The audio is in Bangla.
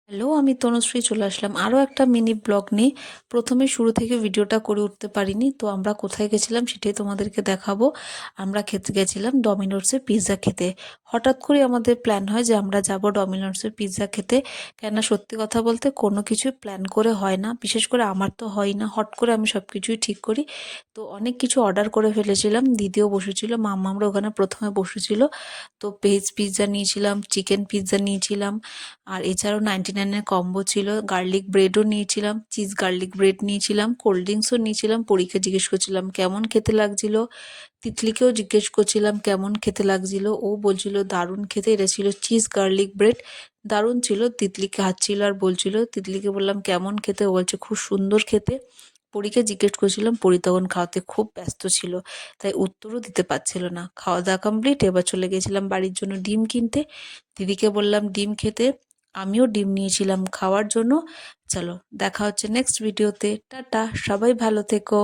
হ্যালো, আমি তনুশ্রী চলে আসলাম আরও একটা মিনি ব্লগ নিয়ে। প্রথমে শুরু থেকে ভিডিওটা করে উঠতে পারিনি, তো আমরা কোথায় গেছিলাম সেটাই তোমাদেরকে দেখাবো। আমরা খেতে গেছিলাম ডমিনোসের পিৎজা খেতে। হঠাৎ করে আমাদের প্ল্যান হয় যে আমরা যাব ডমিনোসের পিৎজা খেতে। কেননা সত্যি কথা বলতে কোনো কিছু প্ল্যান করে হয় না, বিশেষ করে আমার তো হয় না, হট করে আমি সব কিছুই ঠিক করি। তো অনেক কিছু অর্ডার করে ফেলেছিলাম, দিদিও বসেছিল, আমরা ওখানে প্রথমে বসেছিল। তো ভেজ পিৎজা নিয়েছিলাম, চিকেন পিৎজা নিয়েছিলাম, আর এছাড়াও 99-এর কম্বো ছিল, গার্লিক ব্রেডও নিয়েছিলাম, চিজ গার্লিক ব্রেড নিয়েছিলাম, কোল্ড ড্রিঙ্কসও নিয়েছিলাম। পরীকে জিজ্ঞেস করছিলাম কেমন খেতে লাগছিল, তিতলিকেও জিজ্ঞেস করছিলাম কেমন খেতে লাগছিল, ও বলছিল দারুণ খেতে। এটা ছিল চিজ গার্লিক ব্রেড, দারুণ ছিল। তিতলি খাচ্ছিল আর বলছিল, তিতলিকে বললাম কেমন খেতে, ও বলছে খুব সুন্দর খেতে। পরীকে জিজ্ঞেস করছিলাম, পরী তখন খাওয়াতে খুব ব্যস্ত ছিল, তাই উত্তরও দিতে পারছিল না। খাওয়া দাওয়া কমপ্লিট, এবার চলে গেছিলাম বাড়ির জন্য ডিম কিনতে। দিদিকে বললাম ডিম খেতে, আমিও ডিম নিয়েছিলাম খাওয়ার জন্য। চলো দেখা হচ্ছে নেক্সট ভিডিওতে। টাটা, সবাই ভালো থেকো।